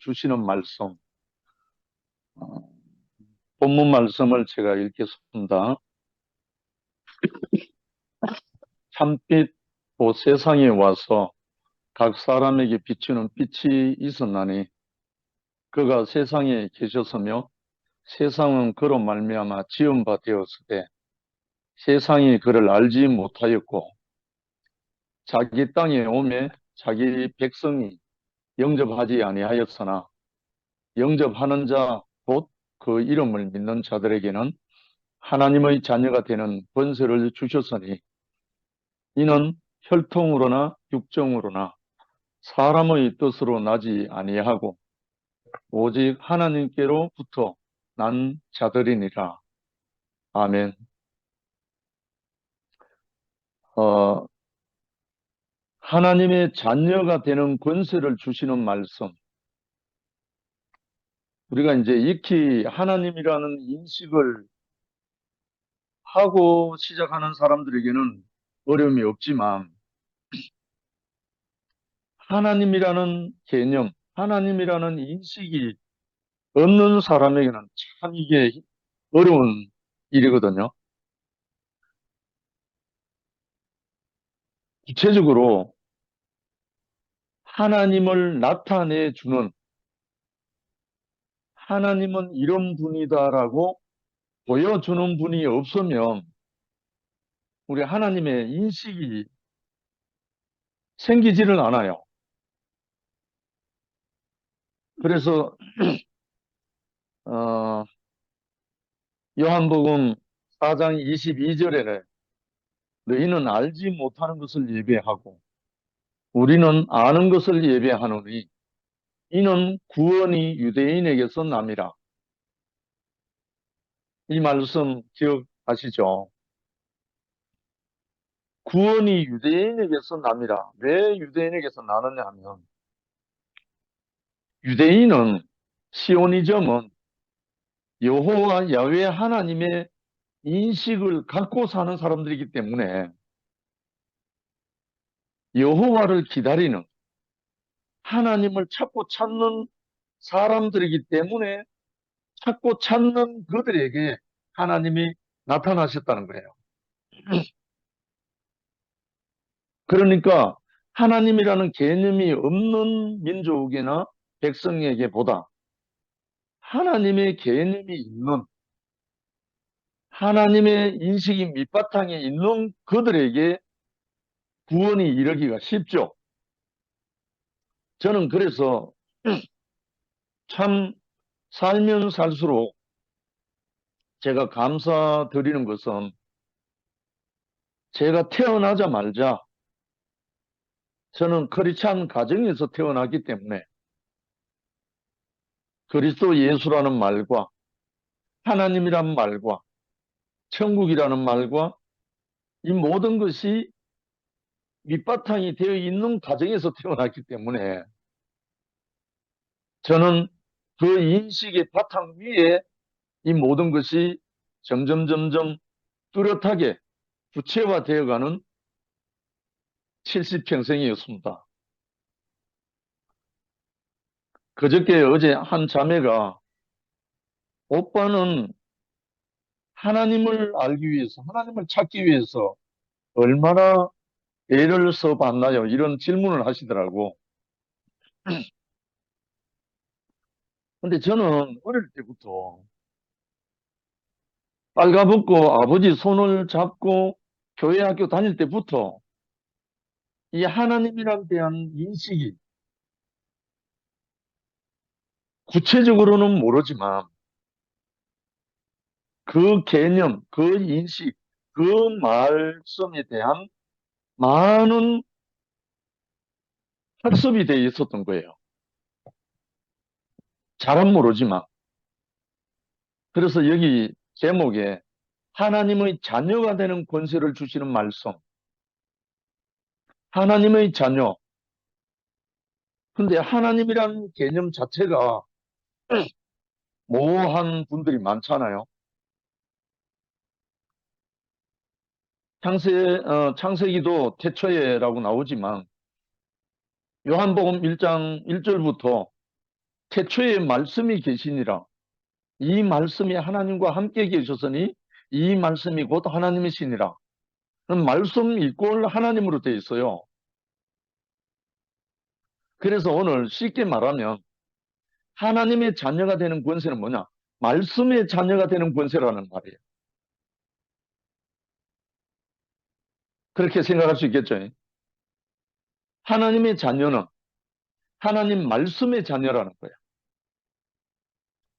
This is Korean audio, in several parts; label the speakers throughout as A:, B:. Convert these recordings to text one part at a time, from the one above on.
A: 주시는 말씀, 어, 본문 말씀을 제가 읽겠습니다. 참빛 보 세상에 와서 각 사람에게 비추는 빛이 있었나니 그가 세상에 계셨으며 세상은 그로 말미암아 지은 바 되었으되 세상이 그를 알지 못하였고 자기 땅에 오매 자기 백성이 영접하지 아니하였으나 영접하는 자 곧 그 이름을 믿는 자들에게는 하나님의 자녀가 되는 권세를 주셨으니 이는 혈통으로나 육정으로나 사람의 뜻으로 나지 아니하고 오직 하나님께로부터 난 자들이니라. 아멘. 어, 하나님의 자녀가 되는 권세를 주시는 말씀. 우리가 이제 익히 하나님이라는 인식을 하고 시작하는 사람들에게는 어려움이 없지만 하나님이라는 개념, 하나님이라는 인식이 없는 사람에게는 참 이게 어려운 일이거든요. 구체적으로 하나님을 나타내 주는 하나님은 이런 분이다라고 보여주는 분이 없으면 우리 하나님의 인식이 생기지를 않아요. 그래서 요한복음 4장 22절에 너희는 알지 못하는 것을 예배하고 우리는 아는 것을 예배하노니 이는 구원이 유대인에게서 남이라. 이 말씀 기억하시죠? 구원이 유대인에게서 남이라. 왜 유대인에게서 나느냐 하면 유대인은 시오니즘은 여호와 야훼 하나님의 인식을 갖고 사는 사람들이기 때문에 여호와를 기다리는 하나님을 찾고 찾는 사람들이기 때문에 찾고 찾는 그들에게 하나님이 나타나셨다는 거예요. 그러니까 하나님이라는 개념이 없는 민족이나 백성에게보다 하나님의 개념이 있는 하나님의 인식이 밑바탕에 있는 그들에게 구원이 이르기가 쉽죠. 저는 그래서 참 살면 살수록 제가 감사드리는 것은 제가 태어나자마자 저는 크리스찬 가정에서 태어났기 때문에 그리스도 예수라는 말과 하나님이라는 말과 천국이라는 말과 이 모든 것이 밑바탕이 되어 있는 가정에서 태어났기 때문에 저는 그 인식의 바탕 위에 이 모든 것이 점점 뚜렷하게 구체화되어가는 70평생이었습니다. 그저께 어제 한 자매가 오빠는 하나님을 알기 위해서, 하나님을 찾기 위해서 얼마나 애를 써봤나요? 이런 질문을 하시더라고. 근데 저는 어릴 때부터 빨가벗고 아버지 손을 잡고 교회 학교 다닐 때부터 이 하나님이란 대한 인식이 구체적으로는 모르지만 그 개념, 그 인식, 그 말씀에 대한 많은 학습이 되어 있었던 거예요. 잘은 모르지만. 그래서 여기 제목에 하나님의 자녀가 되는 권세를 주시는 말씀. 하나님의 자녀. 근데 하나님이라는 개념 자체가 모호한 분들이 많잖아요. 창세기도 태초에라고 나오지만 요한복음 1장 1절부터 태초에 말씀이 계시니라. 이 말씀이 하나님과 함께 계셨으니 이 말씀이 곧 하나님이시니라. 말씀 이꼴 하나님으로 되어 있어요. 그래서 오늘 쉽게 말하면 하나님의 자녀가 되는 권세는 뭐냐? 말씀의 자녀가 되는 권세라는 말이에요. 그렇게 생각할 수 있겠죠? 하나님의 자녀는 하나님 말씀의 자녀라는 거예요.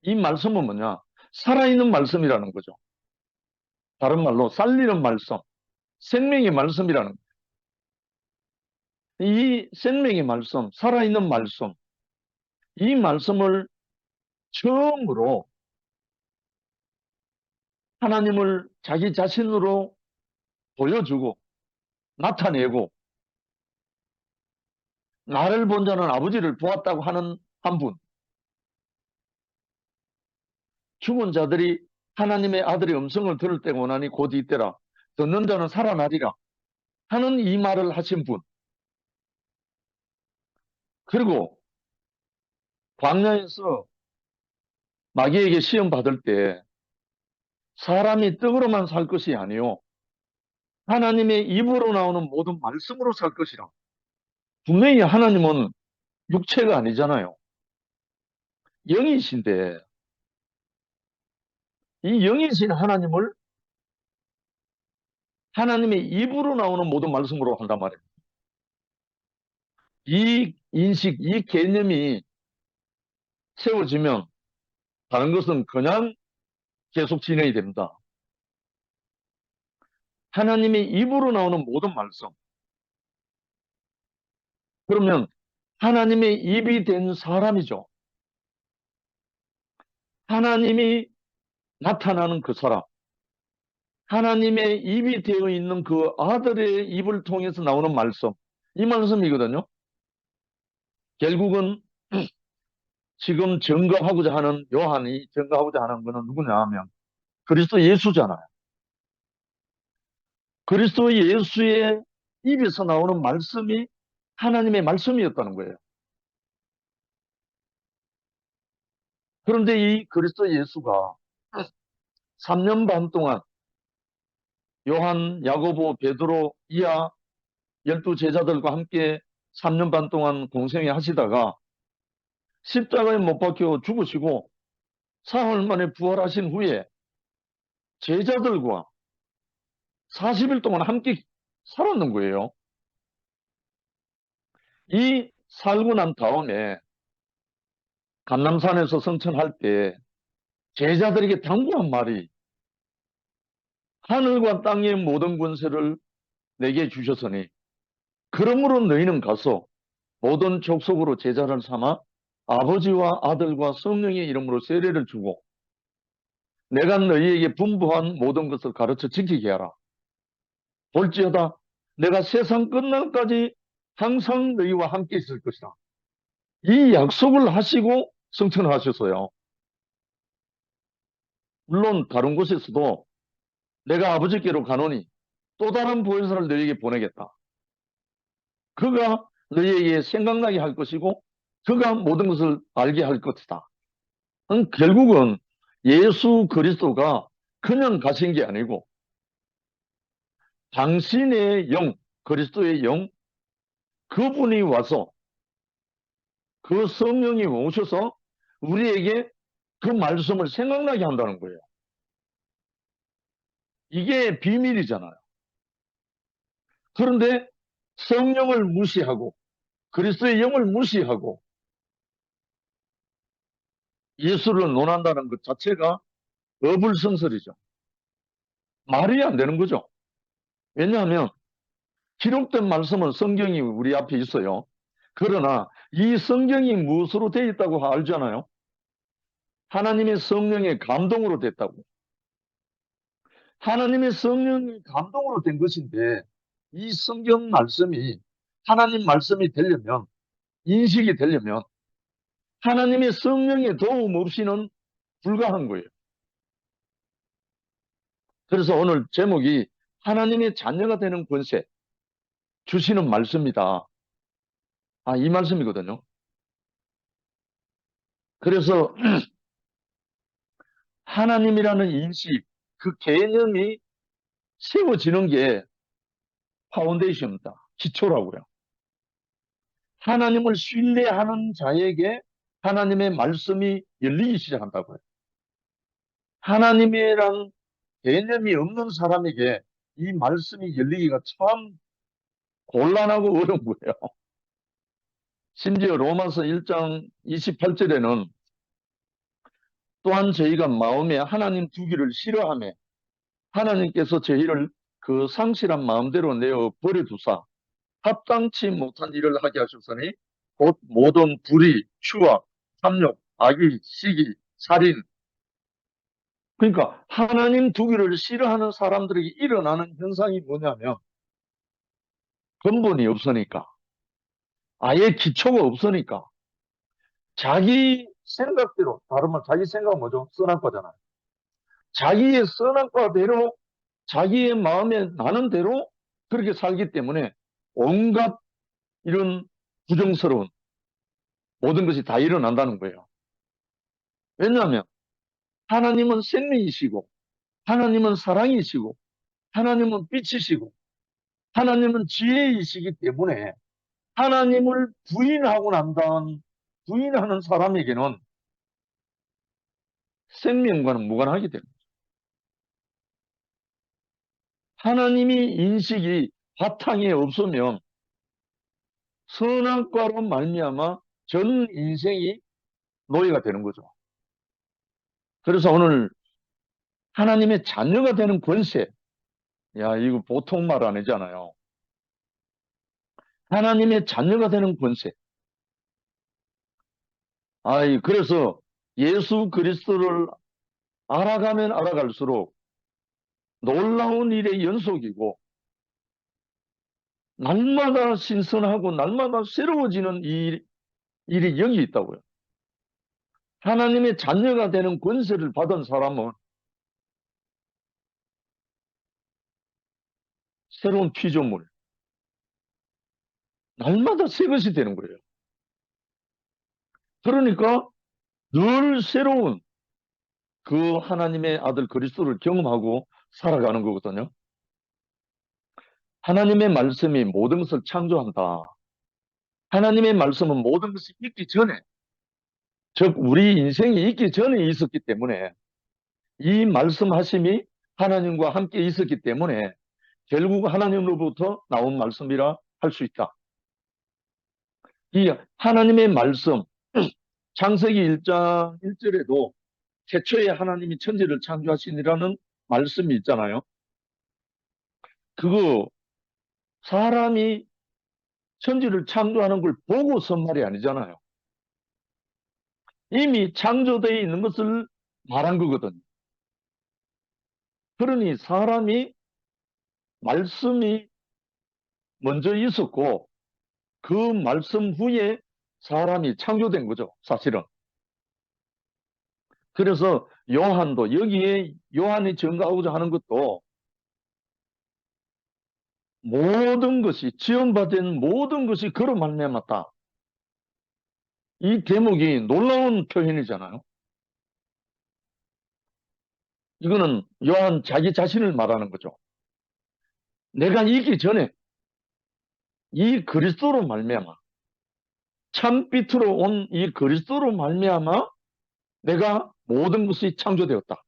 A: 이 말씀은 뭐냐? 살아있는 말씀이라는 거죠. 다른 말로 살리는 말씀, 생명의 말씀이라는 거예요. 이 생명의 말씀, 살아있는 말씀, 이 말씀을 처음으로 하나님을 자기 자신으로 보여주고 나타내고 나를 본 자는 아버지를 보았다고 하는 한 분. 죽은 자들이 하나님의 아들의 음성을 들을 때가 오나니 곧 이때라. 듣는 자는 살아나리라 하는 이 말을 하신 분. 그리고 광야에서 마귀에게 시험 받을 때 사람이 떡으로만 살 것이 아니요 하나님의 입으로 나오는 모든 말씀으로 살 것이라. 분명히 하나님은 육체가 아니잖아요. 영이신데 이 영이신 하나님을 하나님의 입으로 나오는 모든 말씀으로 한단 말이에요. 이 인식, 이 개념이 세워지면 다른 것은 그냥 계속 진행이 됩니다. 하나님의 입으로 나오는 모든 말씀. 그러면 하나님의 입이 된 사람이죠. 하나님이 나타나는 그 사람. 하나님의 입이 되어 있는 그 아들의 입을 통해서 나오는 말씀. 이 말씀이거든요. 결국은 지금 증거하고자 하는 요한이 증거하고자 하는 것은 누구냐 하면 그리스도 예수잖아요. 그리스도 예수의 입에서 나오는 말씀이 하나님의 말씀이었다는 거예요. 그런데 이 그리스도 예수가 3년 반 동안 요한, 야고보, 베드로, 이하 12제자들과 함께 3년 반 동안 공생애 하시다가 십자가에 못 박혀 죽으시고 사흘 만에 부활하신 후에 제자들과 40일 동안 함께 살았는 거예요. 이 살고 난 다음에 감람산에서 성천할 때 제자들에게 당부한 말이 하늘과 땅의 모든 권세를 내게 주셨으니 그러므로 너희는 가서 모든 족속으로 제자를 삼아 아버지와 아들과 성령의 이름으로 세례를 주고 내가 너희에게 분부한 모든 것을 가르쳐 지키게 하라. 볼지어다 내가 세상 끝날까지 항상 너희와 함께 있을 것이다. 이 약속을 하시고 성천을 하셨어요. 물론 다른 곳에서도 내가 아버지께로 가노니 또 다른 보혜사를 너희에게 보내겠다. 그가 너희에게 생각나게 할 것이고 그가 모든 것을 알게 할 것이다. 결국은 예수 그리스도가 그냥 가신 게 아니고 당신의 영, 그리스도의 영, 그분이 와서 그 성령이 오셔서 우리에게 그 말씀을 생각나게 한다는 거예요. 이게 비밀이잖아요. 그런데 성령을 무시하고 그리스도의 영을 무시하고 예수를 논한다는 것 자체가 어불성설이죠. 말이 안 되는 거죠. 왜냐하면 기록된 말씀은 성경이 우리 앞에 있어요. 그러나 이 성경이 무엇으로 되어 있다고 알잖아요. 하나님의 성령의 감동으로 됐다고. 하나님의 성령의 감동으로 된 것인데 이 성경 말씀이 하나님 말씀이 되려면 인식이 되려면 하나님의 성령의 도움 없이는 불가한 거예요. 그래서 오늘 제목이 하나님의 자녀가 되는 권세 주시는 말씀이다. 이 말씀이거든요. 그래서 하나님이라는 인식, 그 개념이 세워지는 게 파운데이션입니다. 기초라고요. 하나님을 신뢰하는 자에게 하나님의 말씀이 열리기 시작한다고요. 하나님이란 개념이 없는 사람에게 이 말씀이 열리기가 참 곤란하고 어려운 거예요. 심지어 로마서 1장 28절에는 또한 저희가 마음에 하나님 두기를 싫어하며 하나님께서 저희를 그 상실한 마음대로 내어 버려두사 합당치 못한 일을 하게 하셨으니 곧 모든 불의, 추악, 탐욕, 악의, 시기, 살인. 그러니까 하나님 두기를 싫어하는 사람들에게 일어나는 현상이 뭐냐면 근본이 없으니까, 아예 기초가 없으니까 자기 생각대로, 다른 말 자기 생각은 뭐죠? 선악과잖아요. 자기의 선악과대로 자기의 마음에 나는 대로 그렇게 살기 때문에 온갖 이런 부정스러운 모든 것이 다 일어난다는 거예요. 왜냐하면 하나님은 생명이시고 하나님은 사랑이시고 하나님은 빛이시고 하나님은 지혜이시기 때문에 하나님을 부인하고 난 다음 부인하는 사람에게는 생명과는 무관하게 됩니다. 하나님이 인식이 바탕에 없으면 선악과로 말미암아 전 인생이 노예가 되는 거죠. 그래서 오늘 하나님의 자녀가 되는 권세, 야, 이거 보통 말 아니잖아요. 하나님의 자녀가 되는 권세. 그래서 예수 그리스도를 알아가면 알아갈수록 놀라운 일의 연속이고, 날마다 신선하고 날마다 새로워지는 일이 여기 있다고요. 하나님의 자녀가 되는 권세를 받은 사람은 새로운 피조물, 날마다 새 것이 되는 거예요. 그러니까 늘 새로운 그 하나님의 아들 그리스도를 경험하고 살아가는 거거든요. 하나님의 말씀이 모든 것을 창조한다. 하나님의 말씀은 모든 것이 있기 전에, 즉 우리 인생이 있기 전에 있었기 때문에 이 말씀하심이 하나님과 함께 있었기 때문에 결국 하나님으로부터 나온 말씀이라 할 수 있다. 이 하나님의 말씀, 창세기 1장 1절에도 최초에 하나님이 천지를 창조하시니라는 말씀이 있잖아요. 그거 사람이 천지를 창조하는 걸 보고 선 말이 아니잖아요. 이미 창조되어 있는 것을 말한 거거든요. 그러니 사람이 말씀이 먼저 있었고 그 말씀 후에 사람이 창조된 거죠, 사실은. 그래서 요한도 여기에 요한이 증거하고자 하는 것도 모든 것이 지원받은 모든 것이 그로 말미암았다. 이 대목이 놀라운 표현이잖아요. 이거는 요한 자기 자신을 말하는 거죠. 내가 있기 전에 이 그리스도로 말미암아 참빛으로 온 이 그리스도로 말미암아 내가 모든 것이 창조되었다.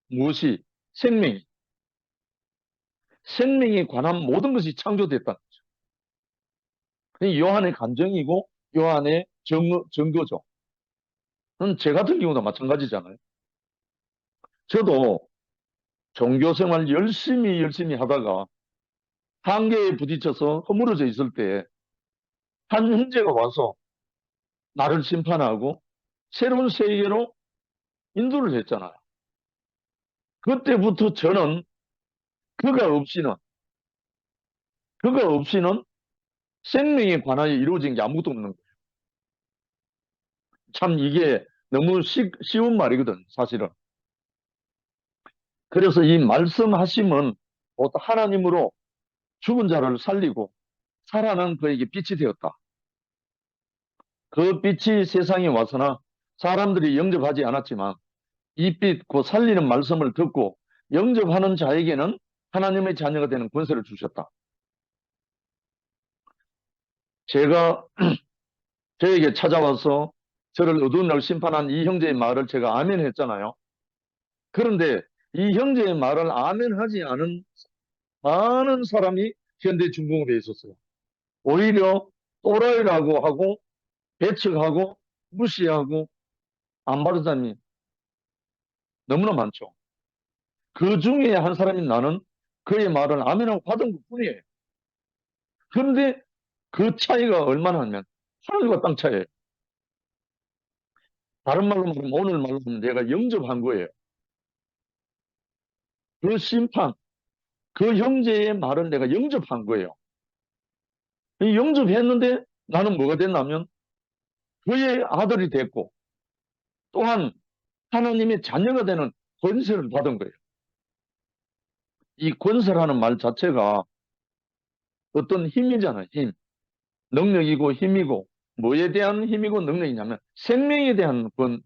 A: 무엇이? 생명이. 생명에 관한 모든 것이 창조됐다는 거죠. 요한의 감정이고 요한의 증거죠. 제 같은 경우도 마찬가지잖아요. 저도 종교생활 열심히 하다가 한계에 부딪혀서 허물어져 있을 때 한 형제가 와서 나를 심판하고 새로운 세계로 인도를 했잖아요. 그때부터 저는 그가 없이는 그가 없이는 생명에 관하여 이루어진 게 아무것도 없는 거예요. 참 이게 너무 쉬운 말이거든, 사실은. 그래서 이 말씀하심은 곧 하나님으로 죽은 자를 살리고 살아난 그에게 빛이 되었다. 그 빛이 세상에 와서나 사람들이 영접하지 않았지만 입 곧 살리는 말씀을 듣고 영접하는 자에게는 하나님의 자녀가 되는 권세를 주셨다. 제가 저에게 찾아와서 저를 어두운 날 심판한 이 형제의 말을 제가 아멘 했잖아요. 그런데 이 형제의 말을 아멘 하지 않은 많은 사람이 현대 중공업에 있었어요. 오히려 또라이라고 하고 배척하고 무시하고 안 바른 사람이 너무나 많죠. 그 중에 한 사람인 나는 그의 말을 아멘하고 받은 것 뿐이에요. 그런데 그 차이가 얼마나 하면 하늘과 땅 차이예요. 다른 말로 말하면 오늘 말로 하면 내가 영접한 거예요. 그 심판, 그 형제의 말은 내가 영접한 거예요. 영접했는데 나는 뭐가 됐냐면 그의 아들이 됐고 또한 하나님의 자녀가 되는 권세를 받은 거예요. 이 권세라는 말 자체가 어떤 힘이잖아요. 힘. 능력이고 힘이고 뭐에 대한 힘이고 능력이냐면 생명에 대한 그런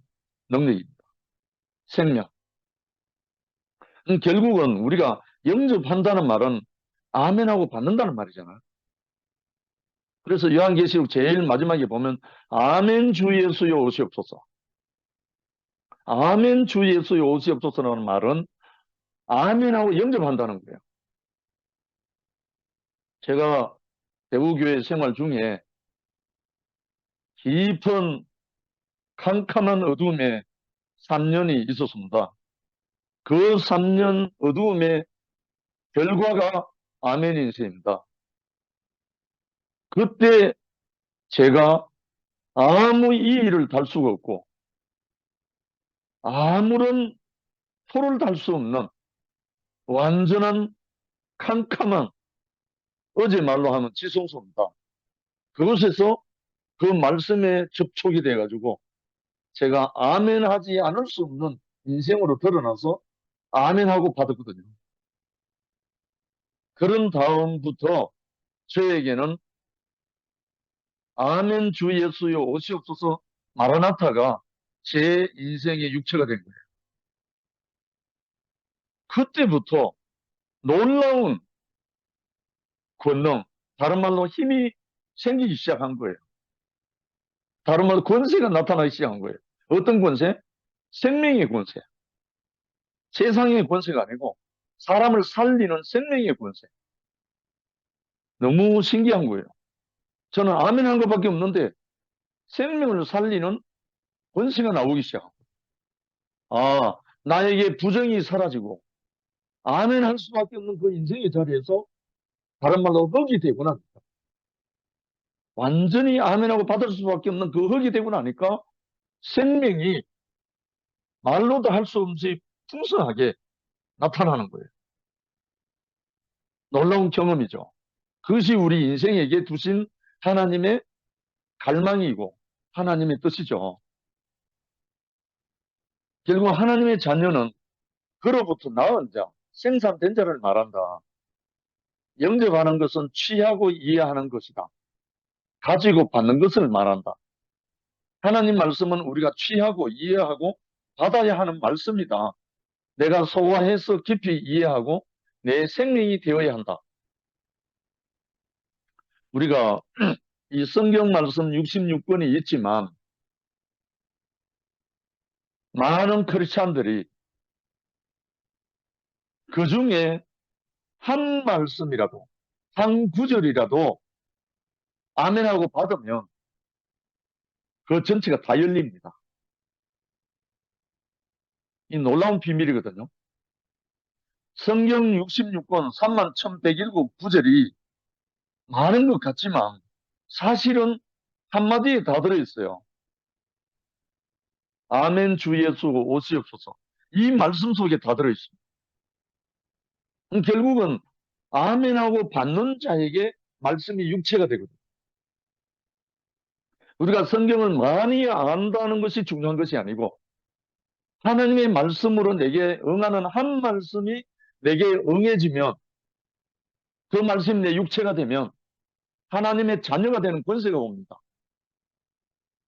A: 능력입니다. 생명. 결국은 우리가 영접한다는 말은 아멘하고 받는다는 말이잖아요. 그래서 요한계시록 제일 마지막에 보면 아멘 주 예수여 오시옵소서. 아멘 주 예수여 오시옵소서라는 말은 아멘하고 영접한다는 거예요. 제가 대구교회 생활 중에 깊은 캄캄한 어두움에 3년이 있었습니다. 그 3년 어두움의 결과가 아멘 인생입니다. 그때 제가 아무 이의를 달 수가 없고 아무런 토를 달 수 없는 완전한 캄캄한 어제 말로 하면 지성소입니다. 그곳에서 그 말씀에 접촉이 돼가지고 제가 아멘하지 않을 수 없는 인생으로 드러나서 아멘하고 받았거든요. 그런 다음부터 저에게는 아멘 주 예수여 오시옵소서 마라나타가 제 인생의 육체가 된 거예요. 그때부터 놀라운 권능, 다른 말로 힘이 생기기 시작한 거예요. 다른 말로 권세가 나타나기 시작한 거예요. 어떤 권세? 생명의 권세. 세상의 권세가 아니고 사람을 살리는 생명의 권세. 너무 신기한 거예요. 저는 아멘 한 것밖에 없는데 생명을 살리는 권세가 나오기 시작하고 나에게 부정이 사라지고 아멘 할 수밖에 없는 그 인생의 자리에서 다른 말로 흙이 되고 나니까 완전히 아멘하고 받을 수밖에 없는 그 흙이 되고 나니까 생명이 말로도 할 수 없이 풍성하게 나타나는 거예요. 놀라운 경험이죠. 그것이 우리 인생에게 두신 하나님의 갈망이고 하나님의 뜻이죠. 결국 하나님의 자녀는 그로부터 나은 자, 생산된 자를 말한다. 영접하는 것은 취하고 이해하는 것이다. 가지고 받는 것을 말한다. 하나님 말씀은 우리가 취하고 이해하고 받아야 하는 말씀이다. 내가 소화해서 깊이 이해하고 내 생명이 되어야 한다. 우리가 이 성경 말씀 66권이 있지만 많은 크리스찬들이 그 중에 한 말씀이라도 한 구절이라도 아멘하고 받으면 그 전체가 다 열립니다. 이 놀라운 비밀이거든요. 성경 66권 31,107 구절이 많은 것 같지만 사실은 한마디에 다 들어있어요. 아멘 주 예수 오시옵소서. 이 말씀 속에 다 들어있습니다. 결국은 아멘하고 받는 자에게 말씀이 육체가 되거든요. 우리가 성경을 많이 안다는 것이 중요한 것이 아니고 하나님의 말씀으로 내게 응하는 한 말씀이 내게 응해지면 그 말씀이 내 육체가 되면 하나님의 자녀가 되는 권세가 옵니다.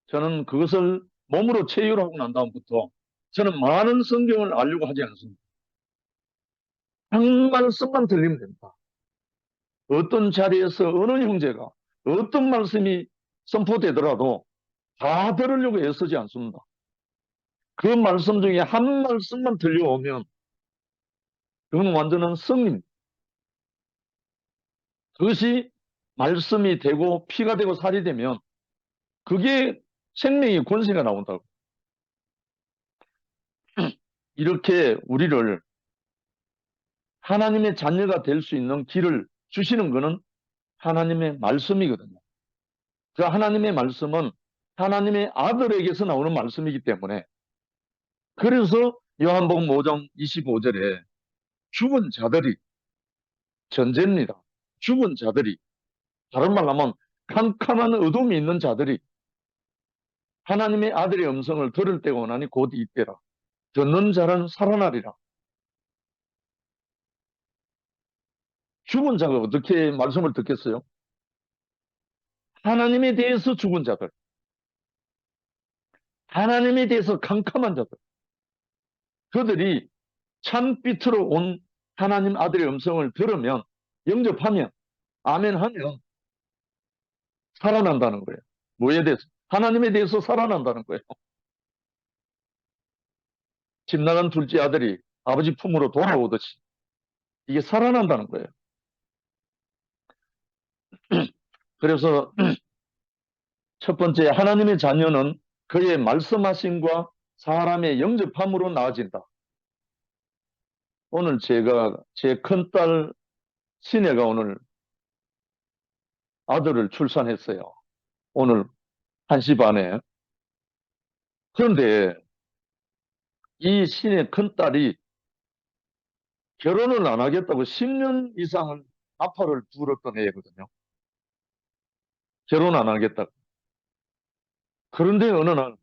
A: 저는 그것을 몸으로 체휼하고 난 다음부터 저는 많은 성경을 알려고 하지 않습니다. 한 말씀만 들리면 됩니다. 어떤 자리에서 어느 형제가 어떤 말씀이 선포되더라도 다 들으려고 애쓰지 않습니다. 그 말씀 중에 한 말씀만 들려오면 그건 완전한 성림. 그것이 말씀이 되고 피가 되고 살이 되면 그게 생명의 권세가 나온다고. 이렇게 우리를 하나님의 자녀가 될 수 있는 길을 주시는 것은 하나님의 말씀이거든요. 그 하나님의 말씀은 하나님의 아들에게서 나오는 말씀이기 때문에 그래서 요한복음 5장 25절에 죽은 자들이 전제입니다. 죽은 자들이 다른 말로 하면 캄캄한 어둠이 있는 자들이 하나님의 아들의 음성을 들을 때가 오나니 곧 이때라. 듣는 자는 살아나리라. 죽은 자가 어떻게 말씀을 듣겠어요? 하나님에 대해서 죽은 자들, 하나님에 대해서 캄캄한 자들, 그들이 참빛으로 온 하나님 아들의 음성을 들으면, 영접하면, 아멘하면 살아난다는 거예요. 뭐에 대해서? 하나님에 대해서 살아난다는 거예요. 집 나간 둘째 아들이 아버지 품으로 돌아오듯이 이게 살아난다는 거예요. 그래서 첫 번째, 하나님의 자녀는 그의 말씀하심과 사람의 영접함으로 나아진다. 오늘 제가 제 큰딸 신혜가 오늘 아들을 출산했어요. 오늘 1시 반에. 그런데 이 신혜 큰딸이 결혼을 안 하겠다고 10년 이상을 나팔을 불었던 애거든요. 결혼 안 하겠다고. 그런데 어느 날,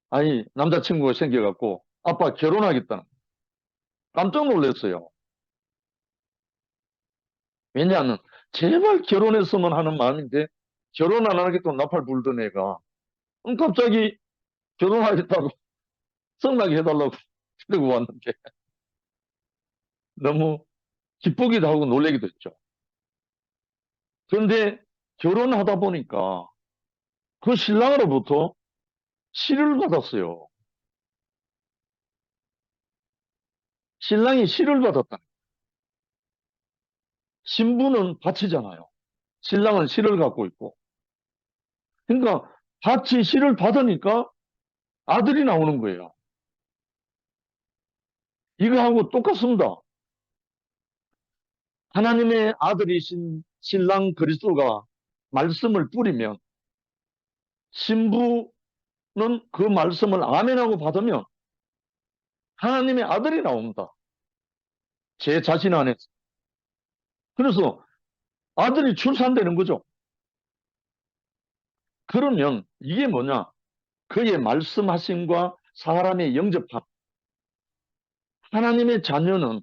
A: 아니, 남자친구가 생겨갖고 아빠 결혼하겠다는. 깜짝 놀랐어요. 왜냐하면 제발 결혼했으면 하는 마음인데 결혼 안 하겠다고 나팔 불던 애가 갑자기 결혼하겠다고 성나게 해달라고 그러고 왔는데 너무 기쁘기도 하고 놀라기도 했죠. 그런데 결혼하다 보니까 그 신랑으로부터 시를 받았어요. 신랑이 시를 받았다. 신부는 밭이잖아요. 신랑은 시를 갖고 있고. 그러니까 밭이 시를 받으니까 아들이 나오는 거예요. 이거하고 똑같습니다. 하나님의 아들이신 신랑 그리스도가 말씀을 뿌리면 신부는 그 말씀을 아멘하고 받으면 하나님의 아들이 나옵니다. 제 자신 안에서. 그래서 아들이 출산되는 거죠. 그러면 이게 뭐냐? 그의 말씀하심과 사람의 영접함. 하나님의 자녀는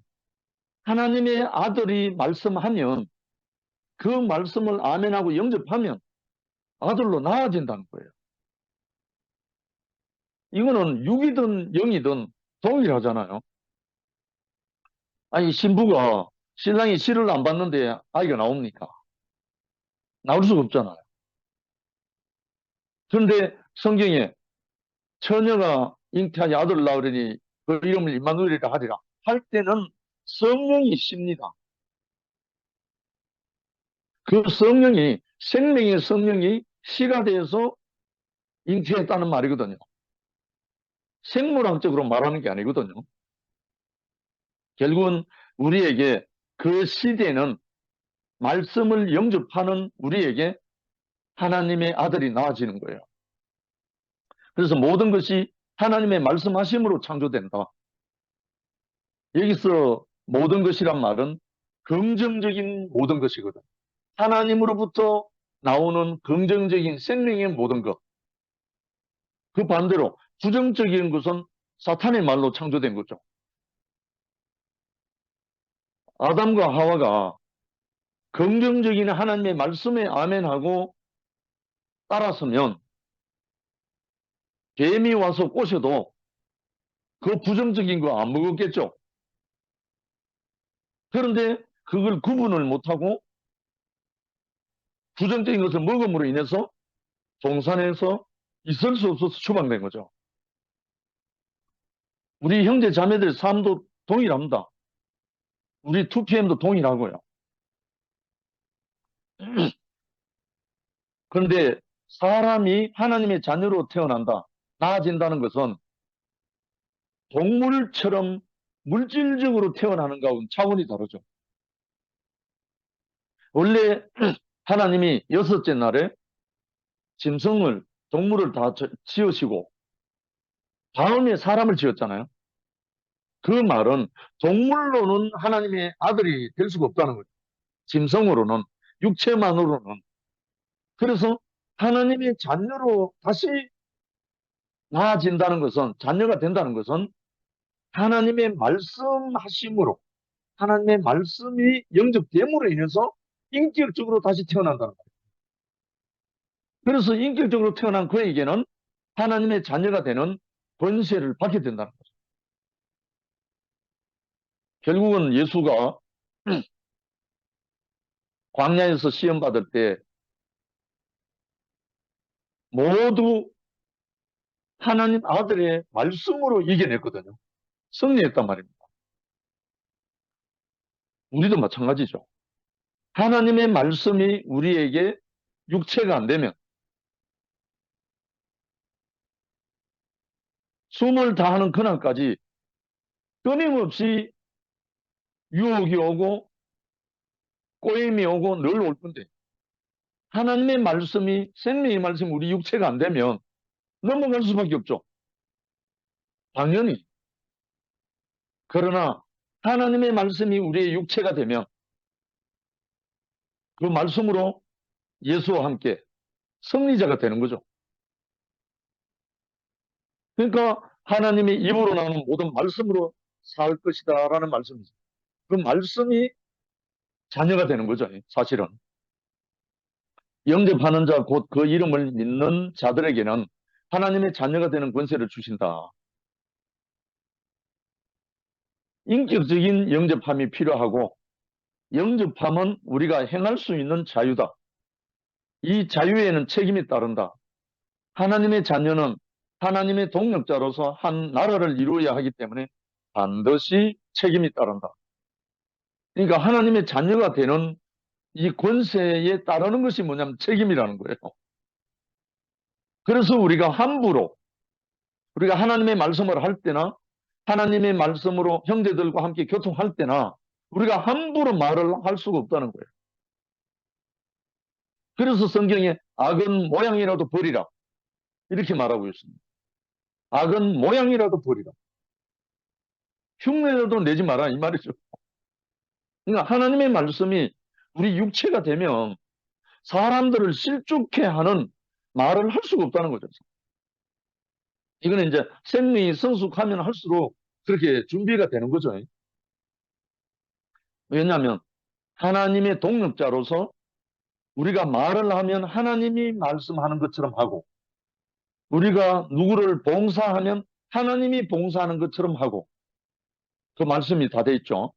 A: 하나님의 아들이 말씀하면 그 말씀을 아멘하고 영접하면 아들로 나아진다는 거예요. 이거는 육이든 영이든 동일하잖아요. 아니, 신랑이 시를 안 받는데 아이가 나옵니까? 나올 수가 없잖아요. 그런데 성경에 처녀가 잉태하여 아들을 낳으리니 그 이름을 임마누엘이라 하리라 할 때는 성령이 십니다. 그 성령이, 생명의 성령이 시가 되어서 잉태했다는 말이거든요. 생물학적으로 말하는 게 아니거든요. 결국은 우리에게 그 시대는 말씀을 영접하는 우리에게 하나님의 아들이 나아지는 거예요. 그래서 모든 것이 하나님의 말씀하심으로 창조된다. 여기서 모든 것이란 말은 긍정적인 모든 것이거든. 하나님으로부터 나오는 긍정적인 생명의 모든 것. 그 반대로 부정적인 것은 사탄의 말로 창조된 거죠. 아담과 하와가 긍정적인 하나님의 말씀에 아멘하고 따랐으면 뱀이 와서 꼬셔도 그 부정적인 거 안 먹었겠죠. 그런데 그걸 구분을 못하고 부정적인 것을 먹음으로 인해서 동산에서 있을 수 없어서 추방된 거죠. 우리 형제 자매들 삶도 동일합니다. 우리 2PM도 동일하고요. 그런데 사람이 하나님의 자녀로 태어난다, 나아진다는 것은 동물처럼 물질적으로 태어나는 것과는 차원이 다르죠. 원래 하나님이 6째 날에 짐승을, 동물을 다 지으시고 다음에 사람을 지었잖아요. 그 말은 동물로는 하나님의 아들이 될 수가 없다는 거죠. 짐승으로는, 육체만으로는. 그래서 하나님의 자녀로 다시 나아진다는 것은, 자녀가 된다는 것은 하나님의 말씀하심으로, 하나님의 말씀이 영접됨으로 인해서 인격적으로 다시 태어난다는 거예요. 그래서 인격적으로 태어난 그에게는 하나님의 자녀가 되는 권세를 받게 된다는 거죠. 결국은 예수가 광야에서 시험 받을 때 모두 하나님 아들의 말씀으로 이겨냈거든요. 승리했단 말입니다. 우리도 마찬가지죠. 하나님의 말씀이 우리에게 육체가 안 되면 숨을 다하는 그날까지 끊임없이 유혹이 오고 꼬임이 오고 늘 올 건데, 하나님의 말씀이, 생명의 말씀이 우리 육체가 안 되면 넘어갈 수밖에 없죠. 당연히. 그러나 하나님의 말씀이 우리의 육체가 되면 그 말씀으로 예수와 함께 승리자가 되는 거죠. 그러니까 하나님의 입으로 나오는 모든 말씀으로 살 것이다 라는 말씀이죠. 그 말씀이 자녀가 되는 거죠, 사실은. 영접하는 자, 곧 그 이름을 믿는 자들에게는 하나님의 자녀가 되는 권세를 주신다. 인격적인 영접함이 필요하고, 영접함은 우리가 행할 수 있는 자유다. 이 자유에는 책임이 따른다. 하나님의 자녀는 하나님의 동력자로서 한 나라를 이루어야 하기 때문에 반드시 책임이 따른다. 그러니까 하나님의 자녀가 되는 이 권세에 따르는 것이 뭐냐면 책임이라는 거예요. 그래서 우리가 함부로, 우리가 하나님의 말씀을 할 때나 하나님의 말씀으로 형제들과 함께 교통할 때나 우리가 함부로 말을 할 수가 없다는 거예요. 그래서 성경에 악은 모양이라도 버리라 이렇게 말하고 있습니다. 악은 모양이라도 버리라. 흉내라도 내지 마라 이 말이죠. 그러니까 하나님의 말씀이 우리 육체가 되면 사람들을 실족해 하는 말을 할 수가 없다는 거죠. 이거는 이제 생명이 성숙하면 할수록 그렇게 준비가 되는 거죠. 왜냐하면 하나님의 동력자로서 우리가 말을 하면 하나님이 말씀하는 것처럼 하고, 우리가 누구를 봉사하면 하나님이 봉사하는 것처럼 하고, 그 말씀이 다 돼 있죠.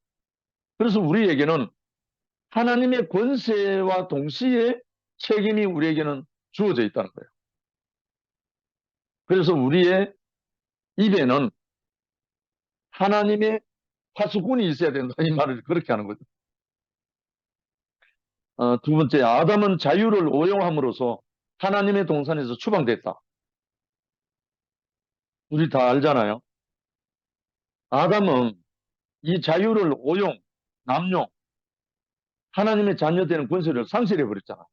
A: 그래서 우리에게는 하나님의 권세와 동시에 책임이 우리에게는 주어져 있다는 거예요. 그래서 우리의 입에는 하나님의 파수꾼이 있어야 된다 이 말을 그렇게 하는 거죠. 두 번째, 아담은 자유를 오용함으로써 하나님의 동산에서 추방됐다. 우리 다 알잖아요. 아담은 이 자유를 오용, 남용, 하나님의 자녀되는 권세를 상실해 버렸잖아.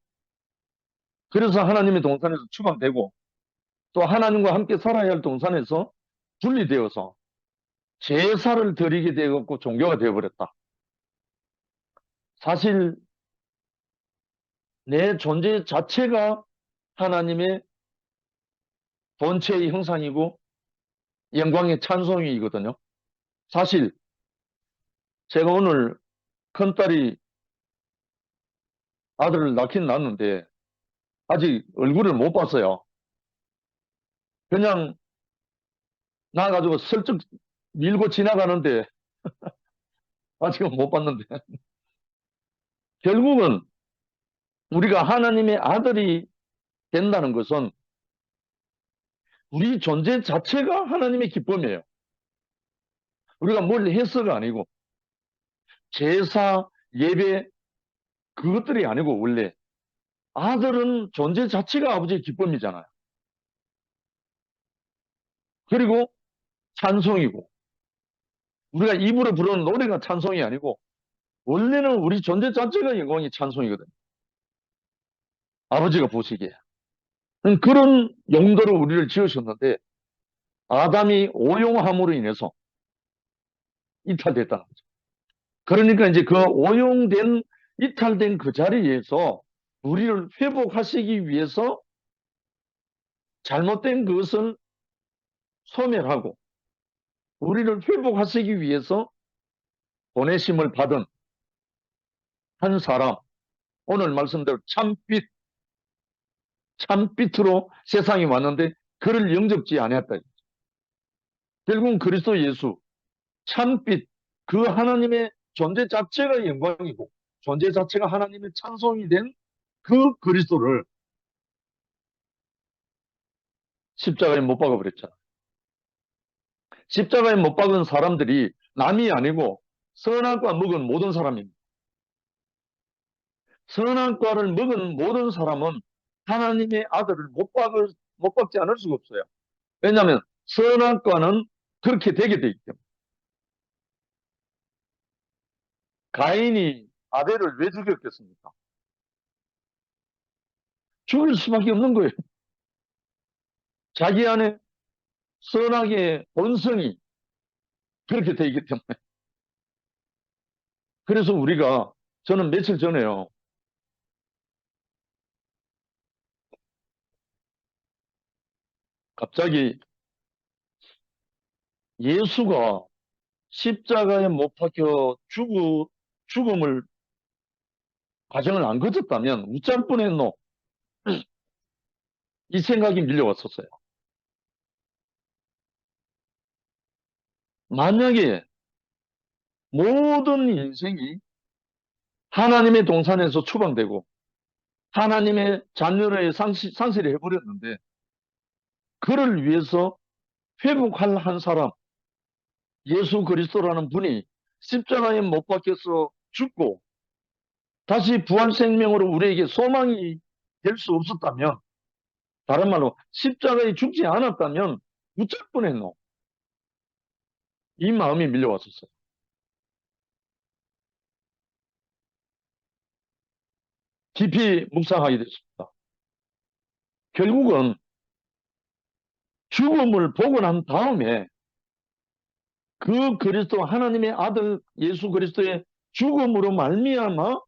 A: 그래서 하나님의 동산에서 추방되고 또 하나님과 함께 살아야 할 동산에서 분리되어서 제사를 드리게 되었고 종교가 되어버렸다. 사실 내 존재 자체가 하나님의 본체의 형상이고 영광의 찬송이거든요. 사실 제가 오늘 큰딸이 아들을 낳긴 낳았는데 아직 얼굴을 못 봤어요. 그냥 나가지고 슬쩍 밀고 지나가는데 아직은 못 봤는데 결국은 우리가 하나님의 아들이 된다는 것은 우리 존재 자체가 하나님의 기쁨이에요. 우리가 뭘 해서가 아니고 제사, 예배 그것들이 아니고 원래 아들은 존재 자체가 아버지의 기쁨이잖아요. 그리고 찬송이고 우리가 입으로 부르는 노래가 찬송이 아니고 원래는 우리 존재 자체가 영광이 찬송이거든요. 아버지가 보시기에. 그런 용도로 우리를 지으셨는데 아담이 오용함으로 인해서 이탈됐다는 거죠. 그러니까 이제 그 오용된 이탈된 그 자리에서 우리를 회복하시기 위해서 잘못된 것을 소멸하고 우리를 회복하시기 위해서 보내심을 받은 한 사람, 오늘 말씀대로 참빛으로 세상에 왔는데 그를 영접지 아니했다. 결국은 그리스도 예수, 참빛, 그 하나님의 존재 자체가 영광이고 존재 자체가 하나님의 찬송이 된 그 그리스도를 십자가에 못 박아버렸잖아. 십자가에 못 박은 사람들이 남이 아니고 선악과 먹은 모든 사람입니다. 선악과를 먹은 모든 사람은 하나님의 아들을 못 박지 않을 수가 없어요. 왜냐하면 선악과는 그렇게 되게 돼 있기 때문에. 가인이 아벨을 왜 죽였겠습니까? 죽일 수밖에 없는 거예요. 자기 안에 선악의 본성이 그렇게 돼 있기 때문에. 그래서 우리가 저는 며칠 전에요. 갑자기 예수가 십자가에 못 박혀 죽음을 과정을 안 거쳤다면 우짤 뻔했노 이 생각이 밀려왔었어요. 만약에 모든 인생이 하나님의 동산에서 추방되고 하나님의 자녀를 상실을 해버렸는데 그를 위해서 회복할 한 사람 예수 그리스도라는 분이 십자가에 못 박혀서 죽고 다시 부활 생명으로 우리에게 소망이 될 수 없었다면 다른 말로 십자가에 죽지 않았다면 어쩔 뻔했노 이 마음이 밀려왔었어요. 깊이 묵상하게 됐습니다. 결국은 죽음을 보고 난 다음에 그 그리스도 하나님의 아들 예수 그리스도의 죽음으로 말미암아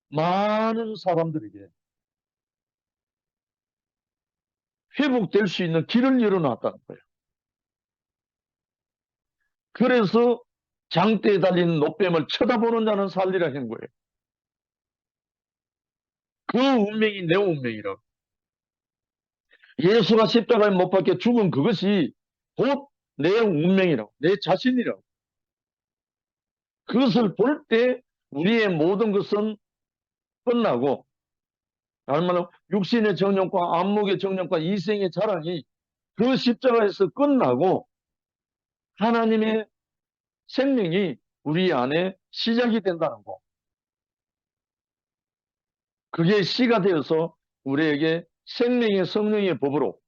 A: 많은 사람들에게 회복될 수 있는 길을 열어놨다는 거예요. 그래서 장대에 달린 노뱀을 쳐다보는 자는 살리라 한 거예요. 그 운명이 내 운명이라고. 예수가 십자가에 못 박혀 죽은 그것이 곧 내 운명이라고, 내 자신이라고. 그것을 볼 때 우리의 모든 것은 끝나고, 다른 말로 육신의 정욕과 안목의 정욕과 이생의 자랑이 그 십자가에서 끝나고 하나님의 생명이 우리 안에 시작이 된다는 거. 그게 씨가 되어서 우리에게 생명의 성령의 법으로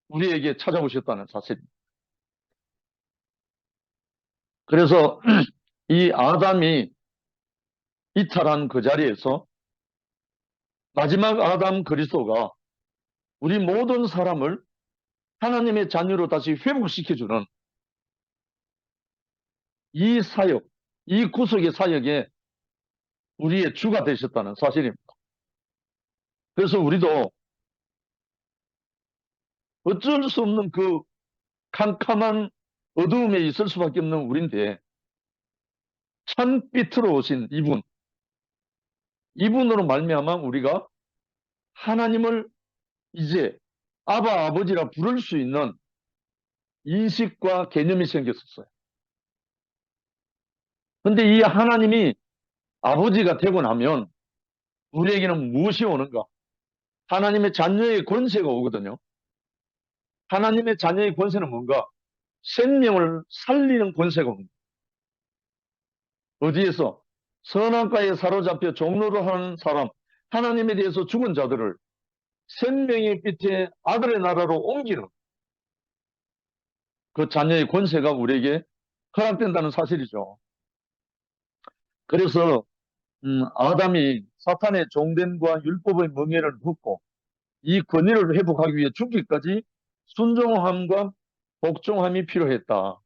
A: 우리에게 찾아오셨다는 사실입니다. 그래서 이 아담이 이탈한 그 자리에서 마지막 아담 그리스도가 우리 모든 사람을 하나님의 자녀로 다시 회복시켜주는 이 사역, 이 구속의 사역에 우리의 주가 되셨다는 사실입니다. 그래서 우리도 어쩔 수 없는 그 캄캄한 어두움에 있을 수밖에 없는 우리인데 참빛으로 오신 이분으로 말미암아 우리가 하나님을 이제 아바, 아버지라 부를 수 있는 인식과 개념이 생겼었어요. 근데 이 하나님이 아버지가 되고 나면 우리에게는 무엇이 오는가? 하나님의 자녀의 권세가 오거든요. 하나님의 자녀의 권세는 뭔가? 생명을 살리는 권세가 옵니다. 어디에서? 선악과에 사로잡혀 종로를 하는 사람, 하나님에 대해서 죽은 자들을 생명의 빛의 아들의 나라로 옮기는 그 자녀의 권세가 우리에게 허락된다는 사실이죠. 그래서 아담이 사탄의 종됨과 율법의 멍에를 벗고 이 권위를 회복하기 위해 죽기까지 순종함과 복종함이 필요했다.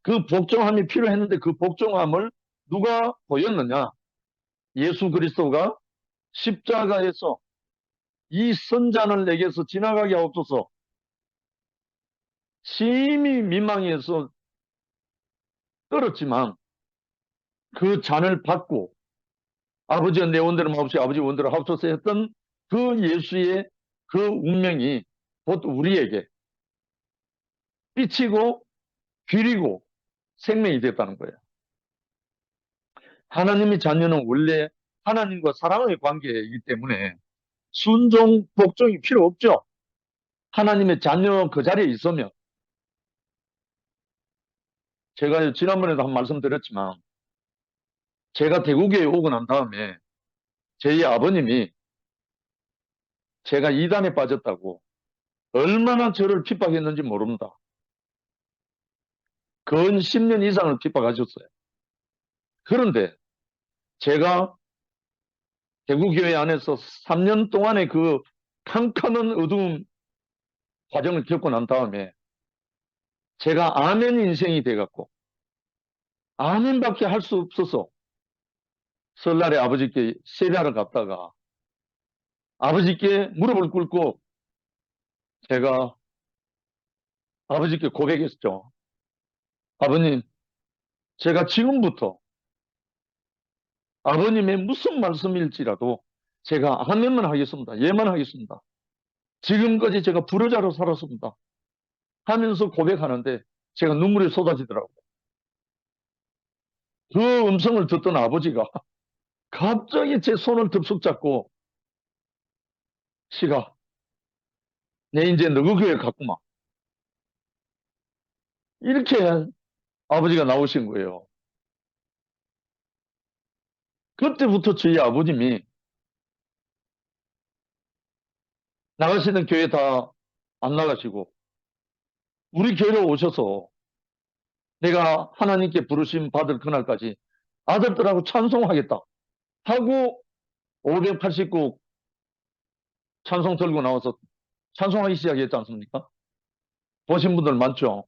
A: 그 복종함이 필요했는데 그 복종함을 누가 보였느냐? 예수 그리스도가 십자가에서 이 선잔을 내게서 지나가게 하옵소서. 심히 민망해서 떨었지만 그 잔을 받고 아버지가 내 원대로 마옵시고 아버지 원대로 하옵소서 했던 그 예수의 그 운명이 곧 우리에게 빛이고 길이고 생명이 됐다는 거예요. 하나님의 자녀는 원래 하나님과 사랑의 관계이기 때문에 순종, 복종이 필요 없죠. 하나님의 자녀 그 자리에 있으면 제가 지난번에도 한 말씀 드렸지만 제가 대구교에 오고 난 다음에 저희 아버님이 제가 이단에 빠졌다고 얼마나 저를 핍박했는지 모릅니다. 근 10년 이상을 핍박하셨어요. 그런데 제가 대구교회 안에서 3년 동안의 그 캄캄한 어두운 과정을 겪고 난 다음에 제가 아멘 인생이 돼갖고 아멘밖에 할 수 없어서 설날에 아버지께 세배하러 갔다가 아버지께 무릎을 꿇고 제가 아버지께 고백했죠. 아버님, 제가 지금부터 아버님의 무슨 말씀일지라도 제가 아멘만 하겠습니다. 예만 하겠습니다. 지금까지 제가 불효자로 살았습니다. 하면서 고백하는데 제가 눈물이 쏟아지더라고요. 그 음성을 듣던 아버지가 갑자기 제 손을 덥석 잡고 시가 내 이제 너그 교회 갔구만. 이렇게 아버지가 나오신 거예요. 그때부터 저희 아버님이 나가시는 교회 다 안 나가시고 우리 교회로 오셔서 내가 하나님께 부르심 받을 그날까지 아들들하고 찬송하겠다 하고 589곡 찬송 들고 나와서 찬송하기 시작했지 않습니까? 보신 분들 많죠?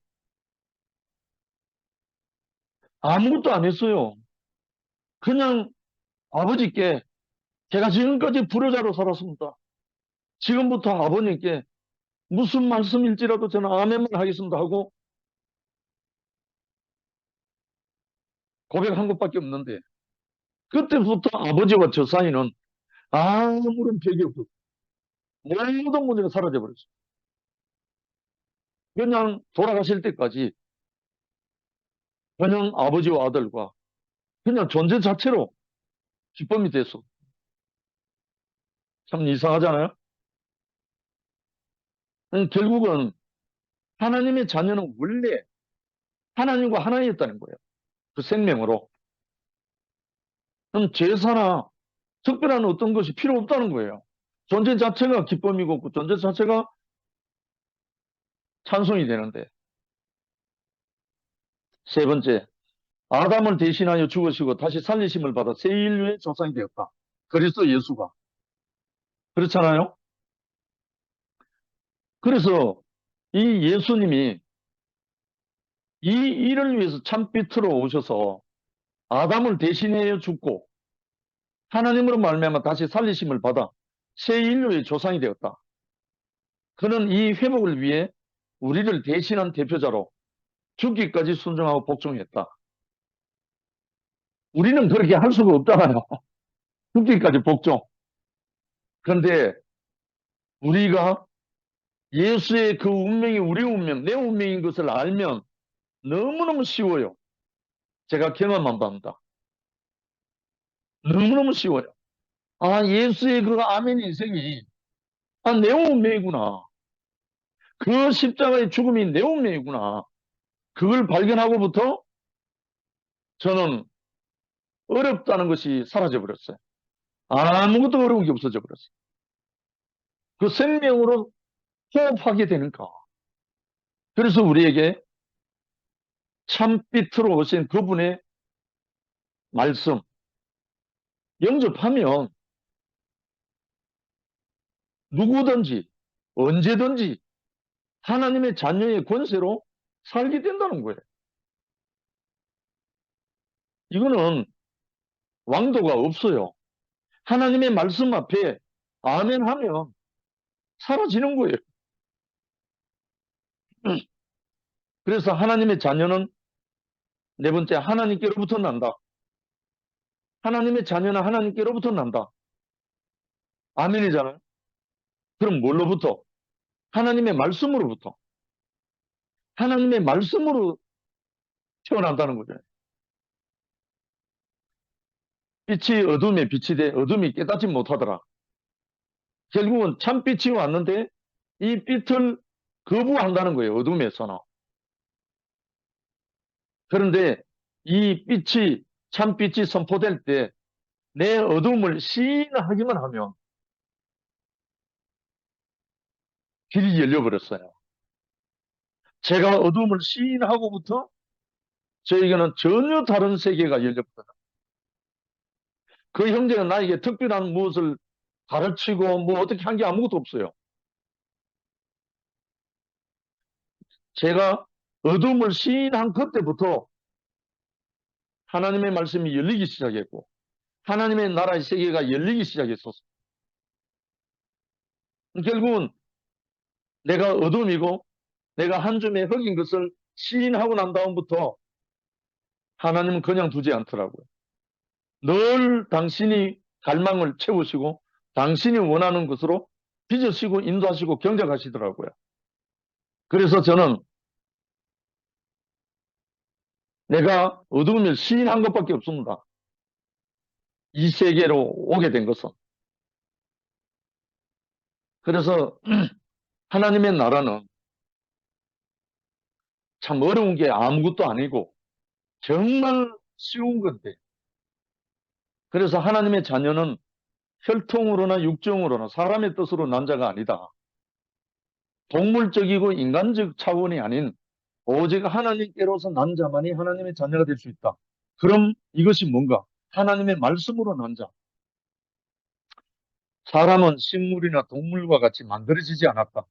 A: 아무것도 안 했어요. 그냥 아버지께 제가 지금까지 불효자로 살았습니다. 지금부터 아버님께 무슨 말씀일지라도 저는 아멘만 하겠습니다 하고 고백한 것밖에 없는데 그때부터 아버지와 저 사이는 아무런 벽이 없었어요. 모든 문제가 사라져버렸어요. 그냥 돌아가실 때까지 그냥 아버지와 아들과 그냥 존재 자체로 기쁨이 됐어. 참 이상하잖아요. 결국은 하나님의 자녀는 원래 하나님과 하나였다는 거예요. 그 생명으로. 그럼 제사나 특별한 어떤 것이 필요 없다는 거예요. 존재 자체가 기쁨이고 그 존재 자체가 찬송이 되는데. 세 번째, 아담을 대신하여 죽으시고 다시 살리심을 받아 새 인류의 조상이 되었다. 그리스도 예수가. 그렇잖아요? 그래서 이 예수님이 이 일을 위해서 참빛으로 오셔서 아담을 대신하여 죽고 하나님으로 말미암아 다시 살리심을 받아 새 인류의 조상이 되었다. 그는 이 회복을 위해 우리를 대신한 대표자로 죽기까지 순종하고 복종했다. 우리는 그렇게 할 수가 없잖아요. 죽기까지 복종. 그런데 우리가 예수의 그 운명이 우리 운명, 내 운명인 것을 알면 너무너무 쉬워요. 제가 경험한 바입니다. 너무너무 쉬워요. 아, 예수의 그 아멘 인생이, 아, 내 운명이구나. 그 십자가의 죽음이 내 운명이구나. 그걸 발견하고부터 저는 어렵다는 것이 사라져 버렸어요. 아무것도 어려운 게 없어져 버렸어요. 그 생명으로 호흡하게 되는가. 그래서 우리에게 참빛으로 오신 그분의 말씀 영접하면 누구든지 언제든지 하나님의 자녀의 권세로 살게 된다는 거예요. 이거는 왕도가 없어요. 하나님의 말씀 앞에 아멘 하면 사라지는 거예요. 그래서 하나님의 자녀는 네 번째 하나님께로부터 난다. 하나님의 자녀는 하나님께로부터 난다. 아멘이잖아요. 그럼 뭘로부터? 하나님의 말씀으로부터. 하나님의 말씀으로 태어난다는 거죠. 빛이 어둠에 빛이 돼 어둠이 깨닫지 못하더라. 결국은 참빛이 왔는데 이 빛을 거부한다는 거예요. 어둠에서는. 그런데 이 빛이 참빛이 선포될 때 내 어둠을 시인하기만 하면 길이 열려버렸어요. 제가 어둠을 시인하고부터 저에게는 전혀 다른 세계가 열렸거든요. 그 형제가 나에게 특별한 무엇을 가르치고 뭐 어떻게 한 게 아무것도 없어요. 제가 어둠을 시인한 그때부터 하나님의 말씀이 열리기 시작했고 하나님의 나라의 세계가 열리기 시작했었어요. 결국은 내가 어둠이고 내가 한 줌의 흙인 것을 시인하고 난 다음부터 하나님은 그냥 두지 않더라고요. 늘 당신이 갈망을 채우시고 당신이 원하는 것으로 빚으시고 인도하시고 경작하시더라고요. 그래서 저는 내가 어둠을 시인한 것밖에 없습니다. 이 세계로 오게 된 것은. 그래서 하나님의 나라는 참 어려운 게 아무것도 아니고 정말 쉬운 건데 그래서 하나님의 자녀는 혈통으로나 육정으로나 사람의 뜻으로 난 자가 아니다. 동물적이고 인간적 차원이 아닌 오직 하나님께로서 난 자만이 하나님의 자녀가 될 수 있다. 그럼 이것이 뭔가? 하나님의 말씀으로 난 자. 사람은 식물이나 동물과 같이 만들어지지 않았다.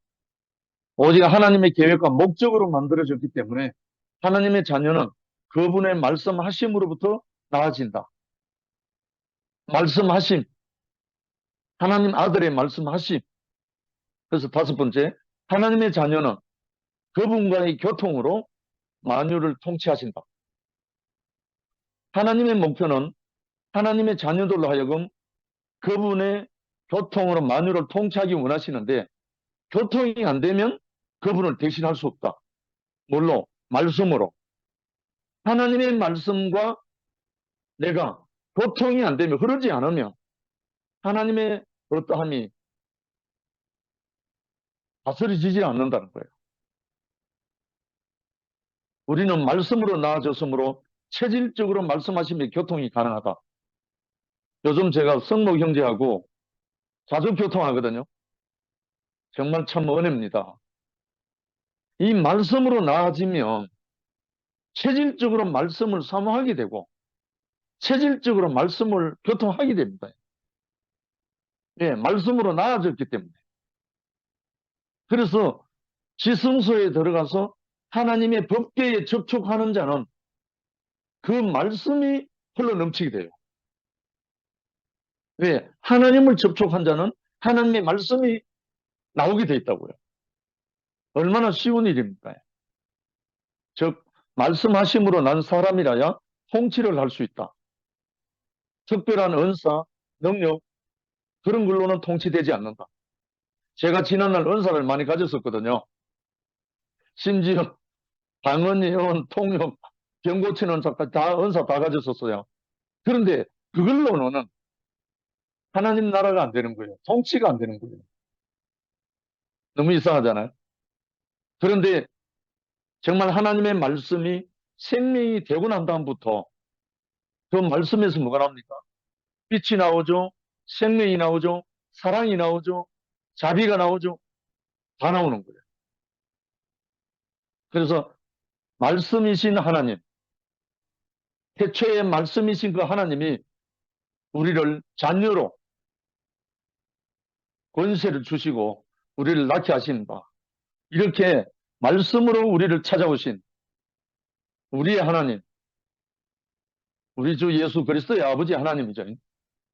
A: 오직 하나님의 계획과 목적으로 만들어졌기 때문에 하나님의 자녀는 그분의 말씀하심으로부터 나아진다. 말씀하심, 하나님 아들의 말씀하심. 그래서 다섯 번째, 하나님의 자녀는 그분과의 교통으로 만유를 통치하신다. 하나님의 목표는 하나님의 자녀들로 하여금 그분의 교통으로 만유를 통치하기 원하시는데 교통이 안 되면 그분을 대신할 수 없다. 뭘로? 말씀으로. 하나님의 말씀과 내가 교통이 안 되면 흐르지 않으면 하나님의 어떠함이 다스려지지 않는다는 거예요. 우리는 말씀으로 나아졌으므로 체질적으로 말씀하시면 교통이 가능하다. 요즘 제가 성목 형제하고 자주 교통하거든요. 정말 참 은혜입니다. 이 말씀으로 나아지면 체질적으로 말씀을 사모하게 되고 체질적으로 말씀을 교통하게 됩니다. 예, 말씀으로 나아졌기 때문에. 그래서 지성소에 들어가서 하나님의 법궤에 접촉하는 자는 그 말씀이 흘러 넘치게 돼요. 왜? 하나님을 접촉한 자는 하나님의 말씀이 나오게 돼 있다고요. 얼마나 쉬운 일입니까? 즉 말씀하심으로 난 사람이라야 통치를 할 수 있다. 특별한 은사, 능력 그런 걸로는 통치되지 않는다. 제가 지난날 은사를 많이 가졌었거든요. 심지어 방언, 예언, 통역, 병 고치는 은사까지 다 은사 다 가졌었어요. 그런데 그걸로는 하나님 나라가 안 되는 거예요. 통치가 안 되는 거예요. 너무 이상하잖아요. 그런데 정말 하나님의 말씀이 생명이 되고 난 다음부터 그 말씀에서 뭐가 나옵니까? 빛이 나오죠. 생명이 나오죠. 사랑이 나오죠. 자비가 나오죠. 다 나오는 거예요. 그래서 말씀이신 하나님, 태초에 말씀이신 그 하나님이 우리를 자녀로 권세를 주시고 우리를 낳게 하신다. 이렇게 말씀으로 우리를 찾아오신 우리의 하나님, 우리 주 예수 그리스도의 아버지 하나님이죠.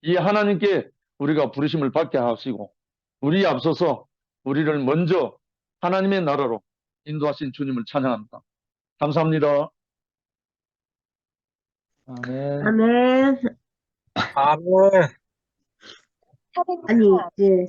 A: 이 하나님께 우리가 부르심을 받게 하시고 우리에 앞서서 우리를 먼저 하나님의 나라로 인도하신 주님을 찬양합니다. 감사합니다.
B: 아멘.
C: 아멘.
D: 아멘.
C: 아니, 이제